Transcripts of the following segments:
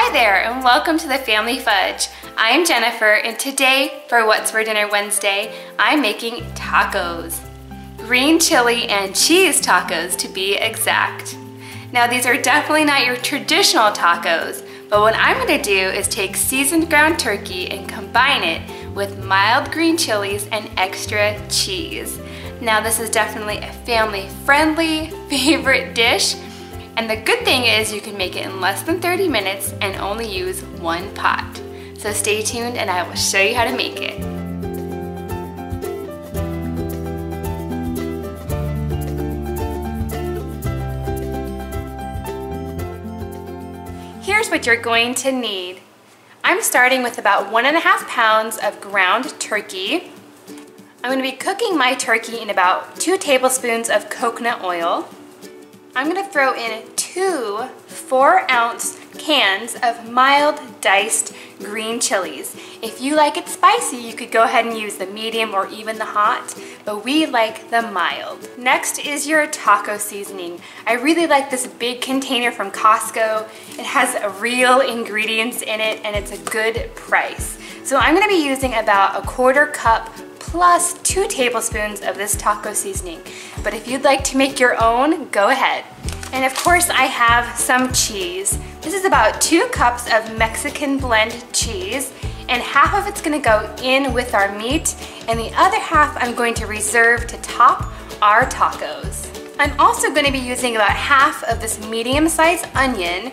Hi there and welcome to the Family Fudge. I'm Jennifer and today for What's for Dinner Wednesday, I'm making tacos. Green chili and cheese tacos to be exact. Now these are definitely not your traditional tacos, but what I'm gonna do is take seasoned ground turkey and combine it with mild green chilies and extra cheese. Now this is definitely a family-friendly favorite dish. And the good thing is you can make it in less than 30 minutes and only use one pot. So stay tuned and I will show you how to make it. Here's what you're going to need. I'm starting with about 1.5 pounds of ground turkey. I'm going to be cooking my turkey in about 2 tablespoons of coconut oil. I'm gonna throw in 2 4-ounce cans of mild diced green chilies. If you like it spicy, you could go ahead and use the medium or even the hot, but we like the mild. Next is your taco seasoning. I really like this big container from Costco. It has real ingredients in it and it's a good price. So I'm gonna be using about 1/4 cup plus 2 tablespoons of this taco seasoning. But if you'd like to make your own, go ahead. And of course I have some cheese. This is about 2 cups of Mexican blend cheese, and half of it's gonna go in with our meat, and the other half I'm going to reserve to top our tacos. I'm also gonna be using about half of this medium-sized onion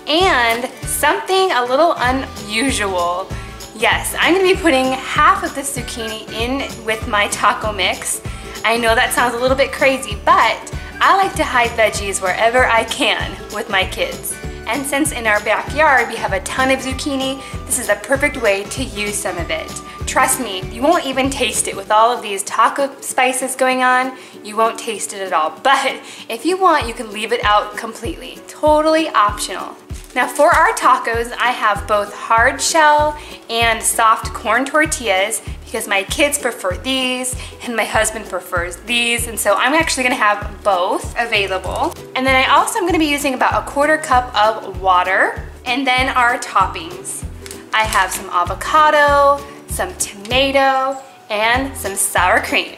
and something a little unusual. Yes, I'm gonna be putting half of the zucchini in with my taco mix. I know that sounds a little bit crazy, but I like to hide veggies wherever I can with my kids. And since in our backyard we have a ton of zucchini, this is a perfect way to use some of it. Trust me, you won't even taste it with all of these taco spices going on. You won't taste it at all, but if you want, you can leave it out completely. Totally optional. Now for our tacos, I have both hard shell and soft corn tortillas because my kids prefer these and my husband prefers these, and so I'm actually gonna have both available. And then I also am gonna be using about 1/4 cup of water, and then our toppings. I have some avocado, some tomato, and some sour cream.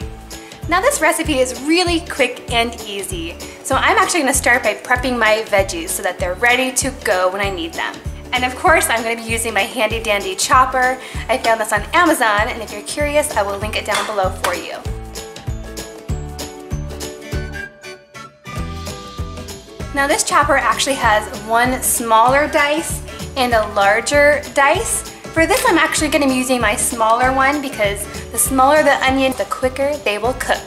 Now this recipe is really quick and easy, so I'm actually gonna start by prepping my veggies so that they're ready to go when I need them. And of course, I'm gonna be using my handy dandy chopper. I found this on Amazon, and if you're curious, I will link it down below for you. Now this chopper actually has one smaller dice and a larger dice. For this, I'm actually gonna be using my smaller one because the smaller the onion, the quicker they will cook.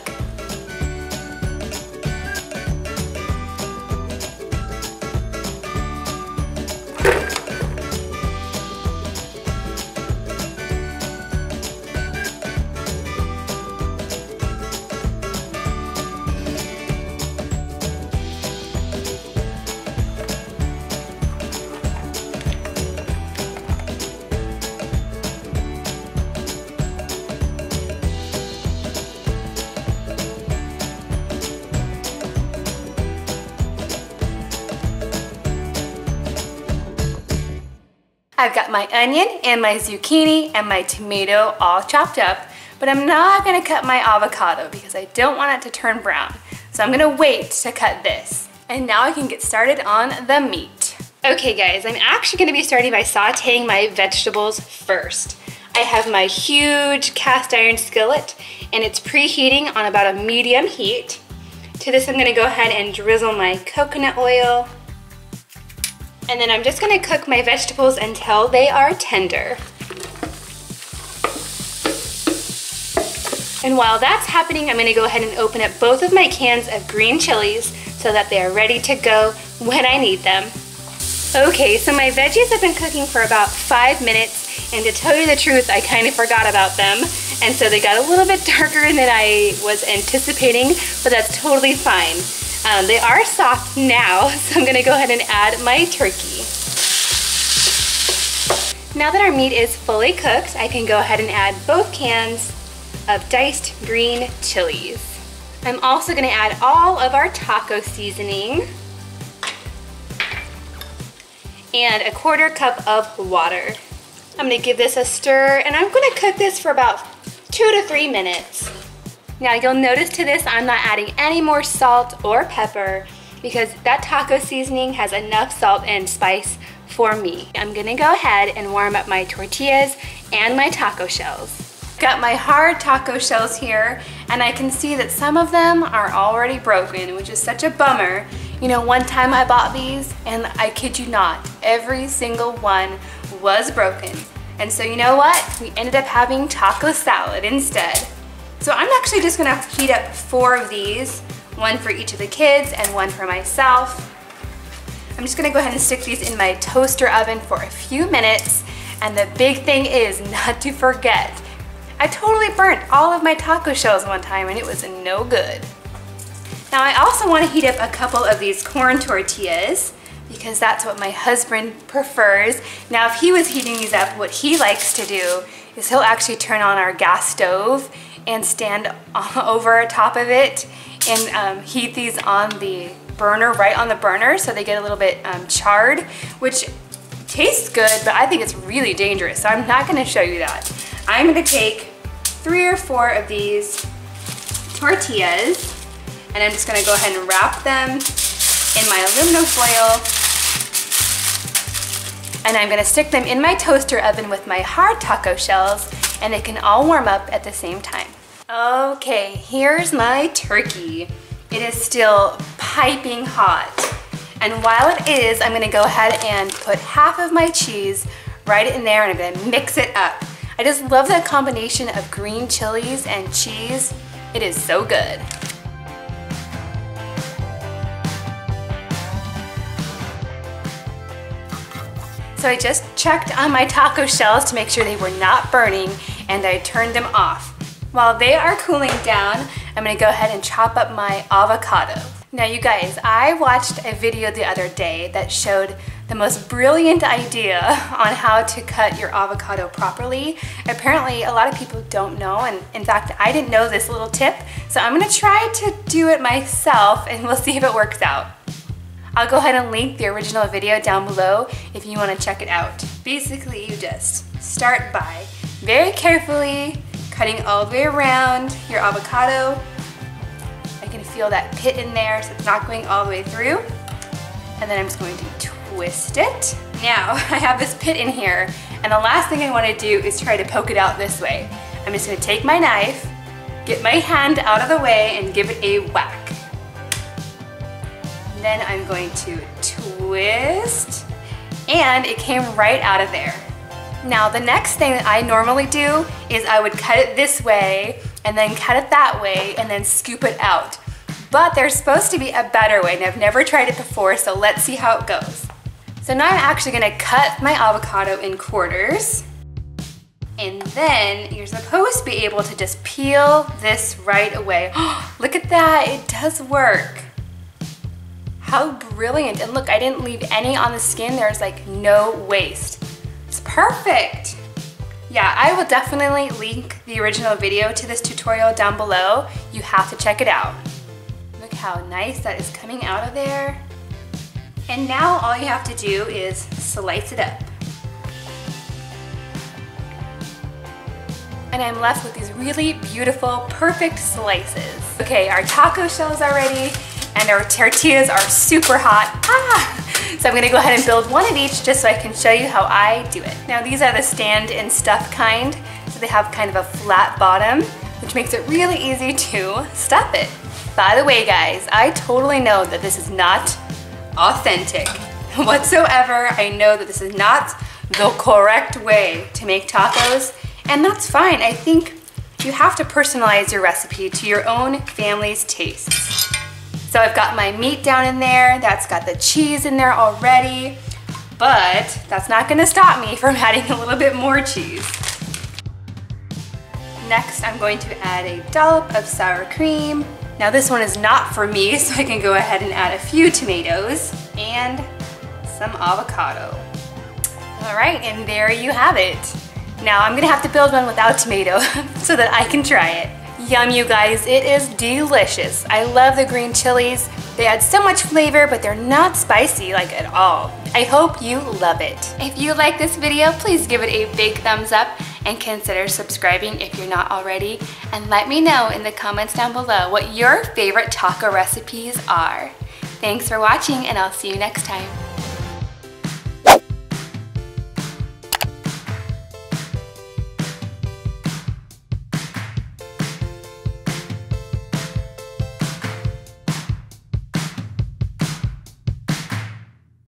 I've got my onion and my zucchini and my tomato all chopped up, but I'm not gonna cut my avocado because I don't want it to turn brown. So I'm gonna wait to cut this. And now I can get started on the meat. Okay guys, I'm actually gonna be starting by sauteing my vegetables first. I have my huge cast iron skillet and it's preheating on about a medium heat. To this I'm gonna go ahead and drizzle my coconut oil. And then I'm just gonna cook my vegetables until they are tender. And while that's happening, I'm gonna go ahead and open up both of my cans of green chilies so that they are ready to go when I need them. Okay, so my veggies have been cooking for about 5 minutes, and to tell you the truth, I kind of forgot about them. And so they got a little bit darker than I was anticipating, but that's totally fine. They are soft now, so I'm gonna go ahead and add my turkey. Now that our meat is fully cooked, I can go ahead and add both cans of diced green chilies. I'm also gonna add all of our taco seasoning and a 1/4 cup of water. I'm gonna give this a stir, and I'm gonna cook this for about 2 to 3 minutes. Now you'll notice to this I'm not adding any more salt or pepper because that taco seasoning has enough salt and spice for me. I'm gonna go ahead and warm up my tortillas and my taco shells. Got my hard taco shells here, and I can see that some of them are already broken, which is such a bummer. You know, one time I bought these, and I kid you not, every single one was broken. And so you know what? We ended up having taco salad instead. So I'm actually just gonna heat up 4 of these, one for each of the kids and one for myself. I'm just gonna go ahead and stick these in my toaster oven for a few minutes. And the big thing is not to forget, I totally burnt all of my taco shells one time and it was no good. Now I also wanna heat up a couple of these corn tortillas because that's what my husband prefers. Now if he was heating these up, what he likes to do is he'll actually turn on our gas stove and stand over top of it and heat these on the burner, right on the burner, so they get a little bit charred, which tastes good, but I think it's really dangerous, so I'm not gonna show you that. I'm gonna take 3 or 4 of these tortillas, and I'm just gonna go ahead and wrap them in my aluminum foil, and I'm gonna stick them in my toaster oven with my hard taco shells, and they can all warm up at the same time. Okay, here's my turkey. It is still piping hot. And while it is, I'm gonna go ahead and put half of my cheese right in there, and I'm gonna mix it up. I just love that combination of green chilies and cheese. It is so good. So I just checked on my taco shells to make sure they were not burning, and I turned them off. While they are cooling down, I'm gonna go ahead and chop up my avocado. Now you guys, I watched a video the other day that showed the most brilliant idea on how to cut your avocado properly. Apparently a lot of people don't know, and in fact I didn't know this little tip, so I'm gonna try to do it myself and we'll see if it works out. I'll go ahead and link the original video down below if you want to check it out. Basically you just start by very carefully cutting all the way around your avocado. I can feel that pit in there, so it's not going all the way through. And then I'm just going to twist it. Now, I have this pit in here, and the last thing I want to do is try to poke it out this way. I'm just going to take my knife, get my hand out of the way, and give it a whack. And then I'm going to twist, and it came right out of there. Now the next thing that I normally do is I would cut it this way and then cut it that way and then scoop it out. But there's supposed to be a better way, and I've never tried it before, so let's see how it goes. So now I'm actually gonna cut my avocado in quarters, and then you're supposed to be able to just peel this right away. Look at that, it does work. How brilliant, and look, I didn't leave any on the skin. There's like no waste. It's perfect. Yeah, I will definitely link the original video to this tutorial down below. You have to check it out. Look how nice that is coming out of there. And now all you have to do is slice it up. And I'm left with these really beautiful, perfect slices. Okay, our taco shells are ready, and our tortillas are super hot. So I'm gonna go ahead and build one of each just so I can show you how I do it. Now these are the stand and stuff kind, so they have kind of a flat bottom, which makes it really easy to stuff it. By the way guys, I totally know that this is not authentic whatsoever. I know that this is not the correct way to make tacos, and that's fine. I think you have to personalize your recipe to your own family's tastes. So I've got my meat down in there, that's got the cheese in there already, but that's not gonna stop me from adding a little bit more cheese. Next, I'm going to add a dollop of sour cream. Now this one is not for me, so I can go ahead and add a few tomatoes and some avocado. All right, and there you have it. Now I'm gonna have to build one without tomato so that I can try it. Yum, you guys, it is delicious. I love the green chilies. They add so much flavor, but they're not spicy like at all. I hope you love it. If you like this video, please give it a big thumbs up and consider subscribing if you're not already. And let me know in the comments down below what your favorite taco recipes are. Thanks for watching, and I'll see you next time.